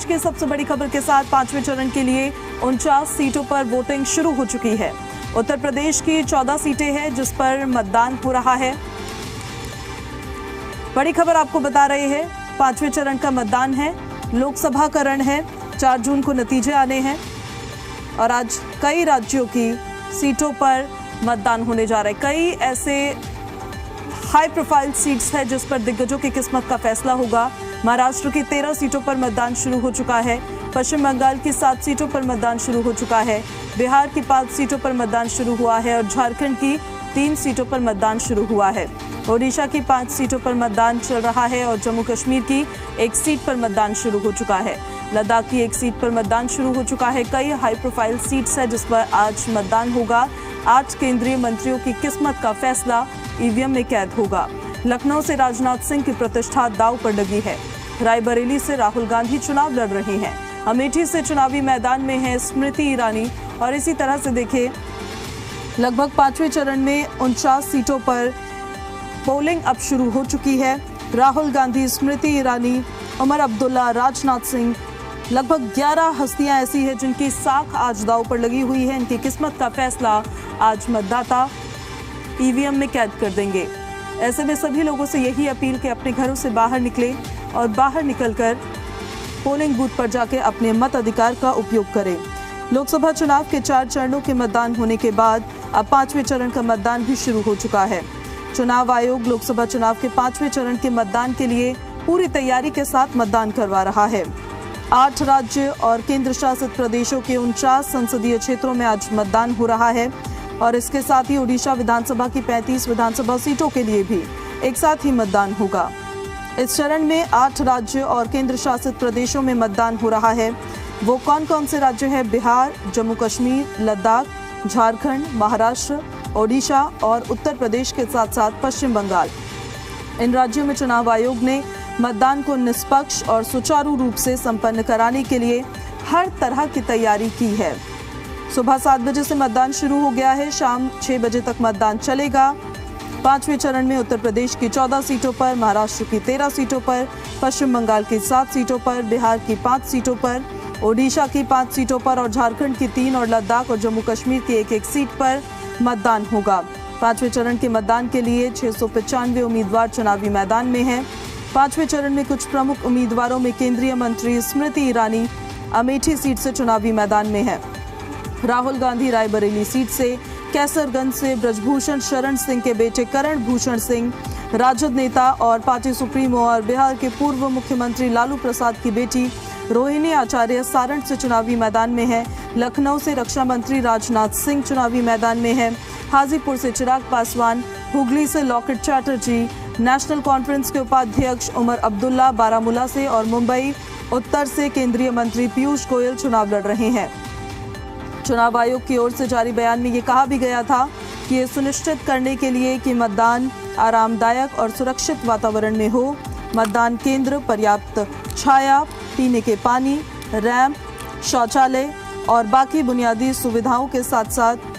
आज की सबसे बड़ी खबर के साथ पांचवें चरण के लिए 49 सीटों पर वोटिंग शुरू हो चुकी है। उत्तर प्रदेश की 14 सीटें हैं जिस पर मतदान हो रहा है। बड़ी खबर आपको बता रहे हैं, पांचवें चरण का मतदान है, लोकसभा का रण है। 4 जून को नतीजे आने हैं और आज कई राज्यों की सीटों पर मतदान होने जा रहा है। कई ऐसे हाई प्रोफाइल सीट्स है जिस पर दिग्गजों की किस्मत का फैसला होगा। महाराष्ट्र की 13 सीटों पर मतदान शुरू हो चुका है। पश्चिम बंगाल की 7 सीटों पर मतदान शुरू हो चुका है। बिहार की 5 सीटों पर मतदान शुरू हुआ है और झारखंड की 3 सीटों पर मतदान शुरू हुआ है। ओडिशा की 5 सीटों पर मतदान चल रहा है और जम्मू कश्मीर की 1 सीट पर मतदान शुरू हो चुका है। लद्दाख की 1 सीट पर मतदान शुरू हो चुका है। कई हाई प्रोफाइल सीट्स है जिस पर आज मतदान होगा। आज केंद्रीय मंत्रियों की किस्मत का फैसला ईवीएम में कैद होगा। लखनऊ से राजनाथ सिंह की प्रतिष्ठा दांव पर लगी है। रायबरेली से राहुल गांधी चुनाव लड़ रहे हैं। अमेठी से चुनावी मैदान में है स्मृति ईरानी और इसी तरह से देखिए लगभग 5वें चरण में 49 सीटों पर पोलिंग अब शुरू हो चुकी है। राहुल गांधी, स्मृति ईरानी, उमर अब्दुल्ला, राजनाथ सिंह, लगभग 11 हस्तियां ऐसी हैं जिनकी साख आज दांव पर लगी हुई है। इनकी किस्मत का फैसला आज मतदाता ईवीएम में कैद कर देंगे। ऐसे में सभी लोगों से यही अपील कि अपने घरों से बाहर निकलें और बाहर निकलकर पोलिंग बूथ पर जाकर अपने मत अधिकार का उपयोग करें। लोकसभा चुनाव के 4 चरणों के मतदान होने के बाद अब 5वें चरण का मतदान भी शुरू हो चुका है। चुनाव आयोग लोकसभा चुनाव के 5वें चरण के मतदान के लिए पूरी तैयारी के साथ मतदान करवा रहा है। 8 राज्य और केंद्र शासित प्रदेशों के 49 संसदीय क्षेत्रों में आज मतदान हो रहा है और इसके साथ ही ओडिशा विधानसभा की 35 विधानसभा सीटों के लिए भी एक साथ ही मतदान होगा। इस चरण में 8 राज्य और केंद्र शासित प्रदेशों में मतदान हो रहा है। वो कौन कौन से राज्य हैं? बिहार, जम्मू कश्मीर, लद्दाख, झारखंड, महाराष्ट्र, ओडिशा और उत्तर प्रदेश के साथ साथ पश्चिम बंगाल। इन राज्यों में चुनाव आयोग ने मतदान को निष्पक्ष और सुचारू रूप से संपन्न कराने के लिए हर तरह की तैयारी की है। सुबह 7 बजे से मतदान शुरू हो गया है। शाम 6 बजे तक मतदान चलेगा। 5वें चरण में उत्तर प्रदेश की 14 सीटों पर, महाराष्ट्र की 13 सीटों पर, पश्चिम बंगाल की 7 सीटों पर, बिहार की 5 सीटों पर, ओडिशा की 5 सीटों पर और झारखंड की 3 और लद्दाख और जम्मू कश्मीर की 1-1 सीट पर मतदान होगा। 5वें चरण के मतदान के लिए 695 उम्मीदवार चुनावी मैदान में हैं। 5वें चरण में कुछ प्रमुख उम्मीदवारों में केंद्रीय मंत्री स्मृति ईरानी अमेठी सीट से चुनावी मैदान में है। राहुल गांधी रायबरेली सीट से, कैसरगंज से ब्रजभूषण शरण सिंह के बेटे करण भूषण सिंह, राजद नेता और पार्टी सुप्रीमो और बिहार के पूर्व मुख्यमंत्री लालू प्रसाद की बेटी रोहिणी आचार्य सारण से चुनावी मैदान में है। लखनऊ से रक्षा मंत्री राजनाथ सिंह चुनावी मैदान में है। हाजीपुर से चिराग पासवान, हुगली से लॉकेट चैटर्जी, नेशनल कॉन्फ्रेंस के उपाध्यक्ष उमर अब्दुल्ला बारामूला से और मुंबई उत्तर से केंद्रीय मंत्री पीयूष गोयल चुनाव लड़ रहे हैं। चुनाव आयोग की ओर से जारी बयान में ये कहा भी गया था कि ये सुनिश्चित करने के लिए कि मतदान आरामदायक और सुरक्षित वातावरण में हो, मतदान केंद्र पर्याप्त छाया, पीने के पानी, रैंप, शौचालय और बाकी बुनियादी सुविधाओं के साथ साथ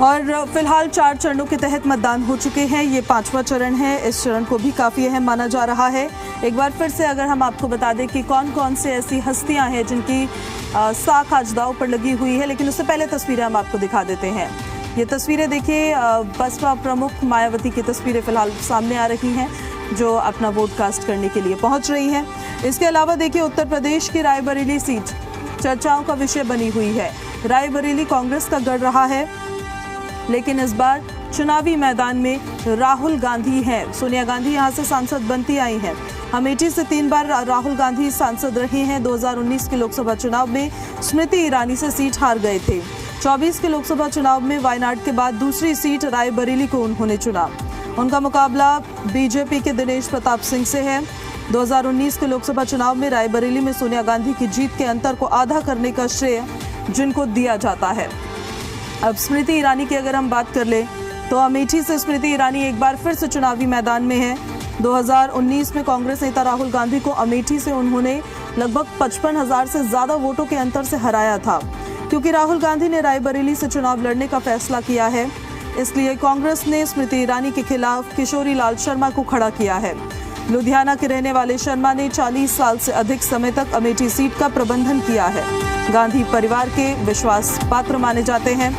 और फिलहाल 4 चरणों के तहत मतदान हो चुके हैं। ये 5वां चरण है। इस चरण को भी काफ़ी अहम माना जा रहा है। एक बार फिर से अगर हम आपको बता दें कि कौन कौन से ऐसी हस्तियां हैं जिनकी साख आज दांव पर लगी हुई है, लेकिन उससे पहले तस्वीरें हम आपको दिखा देते हैं। ये तस्वीरें देखिए, बसपा प्रमुख मायावती की तस्वीरें फिलहाल सामने आ रही हैं जो अपना वोट कास्ट करने के लिए पहुँच रही हैं। इसके अलावा देखिए उत्तर प्रदेश की रायबरेली सीट चर्चाओं का विषय बनी हुई है। रायबरेली कांग्रेस का गढ़ रहा है, लेकिन इस बार चुनावी मैदान में राहुल गांधी हैं। सोनिया गांधी यहां से सांसद बनती आई हैं। अमेठी से 3 बार राहुल गांधी सांसद रहे हैं। 2019 के लोकसभा चुनाव में स्मृति ईरानी से सीट हार गए थे। 24 के लोकसभा चुनाव में वायनाड के बाद दूसरी सीट रायबरेली को उन्होंने चुना। उनका मुकाबला बीजेपी के दिनेश प्रताप सिंह से है। 2019 के लोकसभा चुनाव में रायबरेली में सोनिया गांधी की जीत के अंतर को आधा करने का श्रेय जिनको दिया जाता है। अब स्मृति ईरानी की अगर हम बात कर ले तो अमेठी से स्मृति ईरानी एक बार फिर से चुनावी मैदान में है। 2019 में कांग्रेस नेता राहुल गांधी को अमेठी से उन्होंने लगभग 55,000 से ज्यादा वोटों के अंतर से हराया था। क्योंकि राहुल गांधी ने रायबरेली से चुनाव लड़ने का फैसला किया है, इसलिए कांग्रेस ने स्मृति ईरानी के खिलाफ किशोरी लाल शर्मा को खड़ा किया है। लुधियाना के रहने वाले शर्मा ने 40 साल से अधिक समय तक अमेठी सीट का प्रबंधन किया है। गांधी परिवार के विश्वास पात्र माने जाते हैं।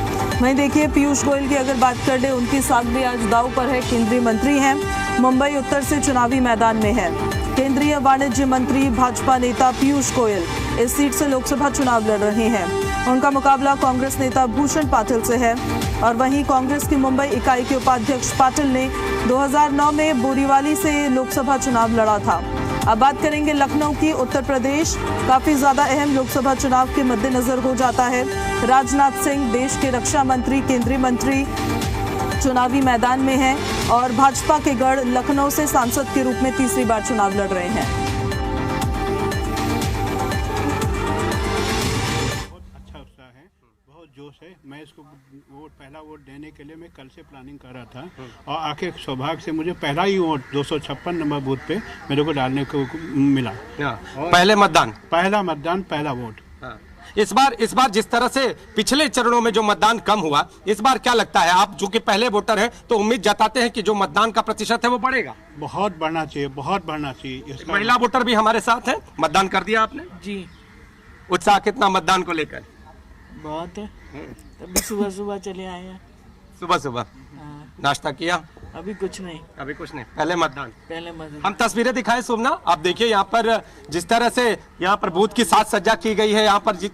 वहीं देखिए पीयूष गोयल की अगर बात कर ले, उनकी साख भी आज दांव पर है। केंद्रीय मंत्री हैं, मुंबई उत्तर से चुनावी मैदान में है। केंद्रीय वाणिज्य मंत्री भाजपा नेता पीयूष गोयल इस सीट से लोकसभा चुनाव लड़ रहे हैं। उनका मुकाबला कांग्रेस नेता भूषण पाटिल से है। और वहीं कांग्रेस की मुंबई इकाई के उपाध्यक्ष पाटिल ने 2009 में बोरीवली से लोकसभा चुनाव लड़ा था। अब बात करेंगे लखनऊ की। उत्तर प्रदेश काफी ज्यादा अहम लोकसभा चुनाव के मद्देनजर हो जाता है। राजनाथ सिंह देश के रक्षा मंत्री, केंद्रीय मंत्री चुनावी मैदान में हैं और भाजपा के गढ़ लखनऊ से सांसद के रूप में तीसरी बार चुनाव लड़ रहे हैं। बहुत अच्छा उत्साह है, बहुत जोश है। मैं इसको पहला वोट देने के लिए मैं कल से प्लानिंग कर रहा था और आखिर सौभाग्य से मुझे पहला ही वोट 256 नंबर बूथ पे मेरे को डालने को मिला। पहला मतदान पहला वोट। इस बार जिस तरह से पिछले चरणों में जो मतदान कम हुआ, इस बार क्या लगता है? आप जो कि पहले वोटर हैं तो उम्मीद जताते हैं कि जो मतदान का प्रतिशत है वो बढ़ेगा। बहुत बढ़ना चाहिए, बहुत बढ़ना चाहिए। महिला वोटर भी हमारे साथ है। मतदान कर दिया आपने? जी। उत्साह कितना मतदान को लेकर? बहुत है। तभी सुबह सुबह चले आए हैं। सुबह नाश्ता किया? अभी कुछ नहीं। पहले मतदान। हम तस्वीरें दिखाएं सुमना, आप देखिए यहाँ पर जिस तरह से यहाँ पर बूथ की साज सज्जा की गई है। यहाँ पर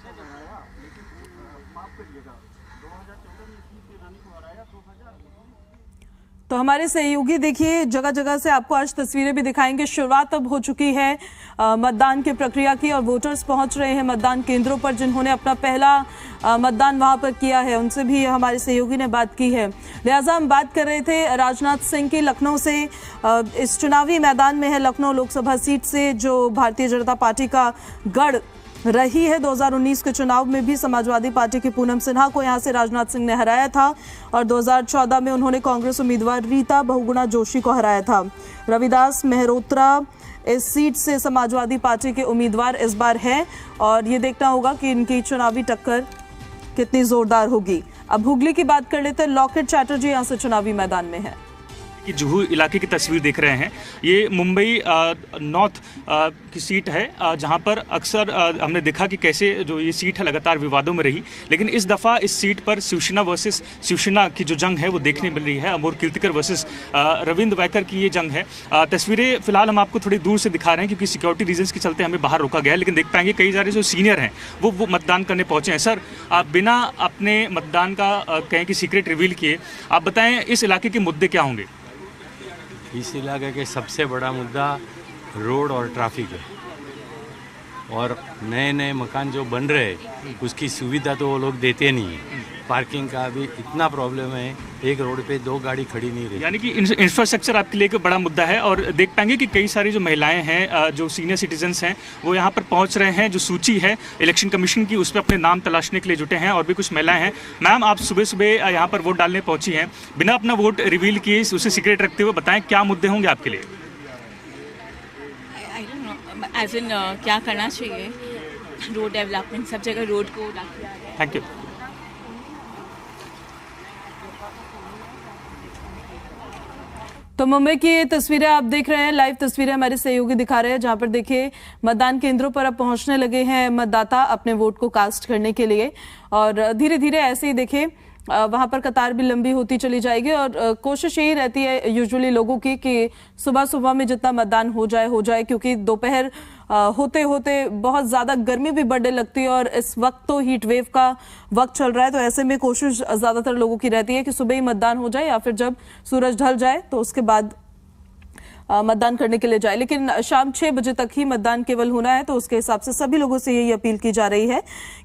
तो हमारे सहयोगी देखिए जगह जगह से आपको आज तस्वीरें भी दिखाएंगे। शुरुआत अब हो चुकी है मतदान की प्रक्रिया की और वोटर्स पहुंच रहे हैं मतदान केंद्रों पर। जिन्होंने अपना पहला मतदान वहां पर किया है उनसे भी हमारे सहयोगी ने बात की है। लिहाजा हम बात कर रहे थे राजनाथ सिंह की। लखनऊ से इस चुनावी मैदान में है, लखनऊ लोकसभा सीट से जो भारतीय जनता पार्टी का गढ़ रही है। 2019 के चुनाव में भी समाजवादी पार्टी की पूनम सिन्हा को यहां से राजनाथ सिंह ने हराया था और 2014 में उन्होंने कांग्रेस उम्मीदवार रीता बहुगुणा जोशी को हराया था। रविदास मेहरोत्रा इस सीट से समाजवादी पार्टी के उम्मीदवार इस बार हैं और ये देखना होगा कि इनकी चुनावी टक्कर कितनी जोरदार होगी। अब हुगली की बात कर लेते हैं। लॉकेट चैटर्जी यहां से चुनावी मैदान में है। कि जुहू इलाके की तस्वीर देख रहे हैं, ये मुंबई नॉर्थ की सीट है जहां पर अक्सर हमने देखा कि कैसे जो ये सीट है लगातार विवादों में रही, लेकिन इस दफ़ा इस सीट पर शिवसेना वर्सेस शिवसेना की जो जंग है वो देखने मिल रही है। अमोल कीर्तिकर वर्सेस रविंद्र वैकर की ये जंग है। तस्वीरें फिलहाल हम आपको थोड़ी दूर से दिखा रहे हैं क्योंकि सिक्योरिटी रीजंस के चलते हमें बाहर रोका गया है, लेकिन देख पाएंगे कई सारे जो सीनियर हैं वो मतदान करने पहुंचे हैं। सर, आप बिना अपने मतदान का कहें कि सीक्रेट रिवील किए आप बताएं इस इलाके के मुद्दे क्या होंगे? इस इलाके के सबसे बड़ा मुद्दा रोड और ट्रैफिक है और नए नए मकान जो बन रहे हैं उसकी सुविधा तो वो लोग देते नहीं है। पार्किंग का भी इतना प्रॉब्लम है, एक रोड पे 2 गाड़ी खड़ी नहीं रही। यानी कि इंफ्रास्ट्रक्चर आपके लिए एक बड़ा मुद्दा है। और देख पाएंगे कि कई सारी जो महिलाएं हैं जो सीनियर सिटीजन्स हैं वो यहाँ पर पहुँच रहे हैं। जो सूची है इलेक्शन कमीशन की उस पर अपने नाम तलाशने के लिए जुटे हैं और भी कुछ महिलाएं हैं। मैम, आप सुबह सुबह यहाँ पर वोट डालने पहुँची हैं, बिना अपना वोट रिवील किए उसे सीक्रेट रखते हुए बताएं क्या मुद्दे होंगे आपके लिए? एज इन क्या करना चाहिए, रोड डेवलपमेंट, सब जगह रोड को। Thank you. तो मुंबई की ये तस्वीरें आप देख रहे हैं, लाइव तस्वीरें हमारे सहयोगी दिखा रहे हैं जहां पर देखिए मतदान केंद्रों पर अब पहुंचने लगे हैं मतदाता अपने वोट को कास्ट करने के लिए और धीरे धीरे ऐसे ही देखिए वहां पर कतार भी लंबी होती चली जाएगी और कोशिश यही रहती है यूजुअली लोगों की कि सुबह सुबह में जितना मतदान हो जाए क्योंकि दोपहर होते होते बहुत ज्यादा गर्मी भी बढ़ने लगती है और इस वक्त तो हीट वेव का वक्त चल रहा है। तो ऐसे में कोशिश ज्यादातर लोगों की रहती है कि सुबह ही मतदान हो जाए या फिर जब सूरज ढल जाए तो उसके बाद मतदान करने के लिए जाए, लेकिन शाम 6 बजे तक ही मतदान केवल होना है। तो उसके हिसाब से सभी लोगों से यही अपील की जा रही है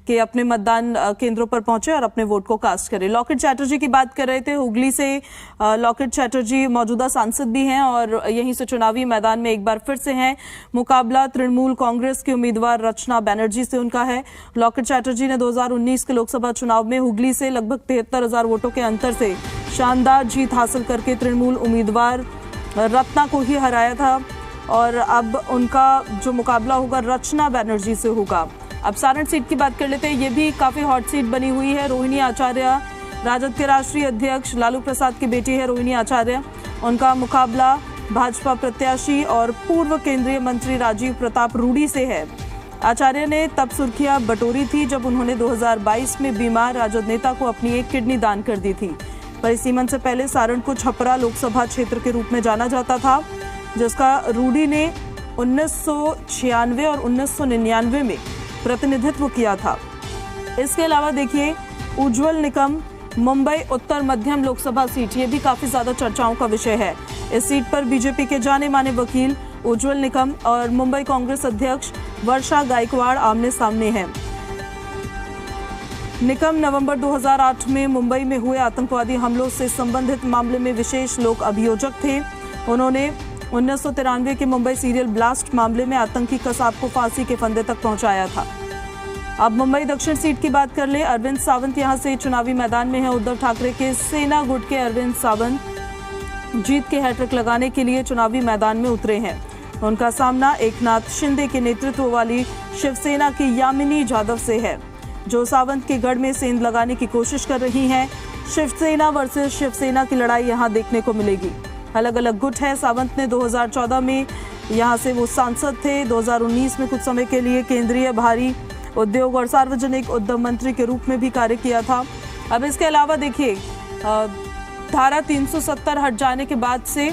कि अपने मतदान केंद्रों पर पहुंचे और अपने वोट को कास्ट करें। लॉकेट चैटर्जी की बात कर रहे थे, हुगली से लॉकेट चैटर्जी मौजूदा सांसद भी हैं और यहीं से चुनावी मैदान में एक बार फिर से हैं। मुकाबला तृणमूल कांग्रेस की उम्मीदवार रचना बनर्जी से उनका है। लॉकेट चैटर्जी ने 2019 के लोकसभा चुनाव में हुगली से लगभग 73,000 वोटों के अंतर से शानदार जीत हासिल करके तृणमूल उम्मीदवार रत्ना को ही हराया था और अब उनका जो मुकाबला होगा रचना बनर्जी से होगा। अब सारण सीट की बात कर लेते हैं, ये भी काफी हॉट सीट बनी हुई है। रोहिणी आचार्य राजद के राष्ट्रीय अध्यक्ष लालू प्रसाद की बेटी है रोहिणी आचार्य, उनका मुकाबला भाजपा प्रत्याशी और पूर्व केंद्रीय मंत्री राजीव प्रताप रूडी से है। आचार्य ने तब सुर्खियां बटोरी थी जब उन्होंने 2022 में बीमार राजद नेता को अपनी एक किडनी दान कर दी थी। परिसीमन से पहले सारण को छपरा लोकसभा क्षेत्र के रूप में जाना जाता था, जिसका रूडी ने 1996 और 1999 में प्रतिनिधित्व किया था। इसके अलावा देखिए उज्जवल निकम मुंबई उत्तर मध्यम लोकसभा सीट, ये भी काफी ज्यादा चर्चाओं का विषय है। इस सीट पर बीजेपी के जाने माने वकील उज्जवल निकम और मुंबई कांग्रेस अध्यक्ष वर्षा गायकवाड़ आमने सामने हैं। निकम नवंबर 2008 में मुंबई में हुए आतंकवादी हमलों से संबंधित मामले में विशेष लोक अभियोजक थे। उन्होंने 1993 के मुंबई सीरियल ब्लास्ट मामले में आतंकी कसाब को फांसी के फंदे तक पहुंचाया था। अब मुंबई दक्षिण सीट की बात कर ले, अरविंद सावंत यहां से चुनावी मैदान में है। उद्धव ठाकरे के सेना गुट के अरविंद सावंत जीत के हैट्रिक लगाने के लिए चुनावी मैदान में उतरे हैं। उनका सामना एकनाथ शिंदे के नेतृत्व वाली शिवसेना की यामिनी जाधव से है, जो सावंत के गढ़ में सेंध लगाने की कोशिश कर रही हैं। शिवसेना वर्सेस शिवसेना की लड़ाई यहां देखने को मिलेगी। अलग अलग गुट है। सावंत ने 2014 में यहां से वो सांसद थे। 2019 में कुछ समय के लिए केंद्रीय भारी उद्योग और सार्वजनिक उद्यम मंत्री के रूप में भी कार्य किया था। अब इसके अलावा देखिए धारा 370 हट जाने के बाद से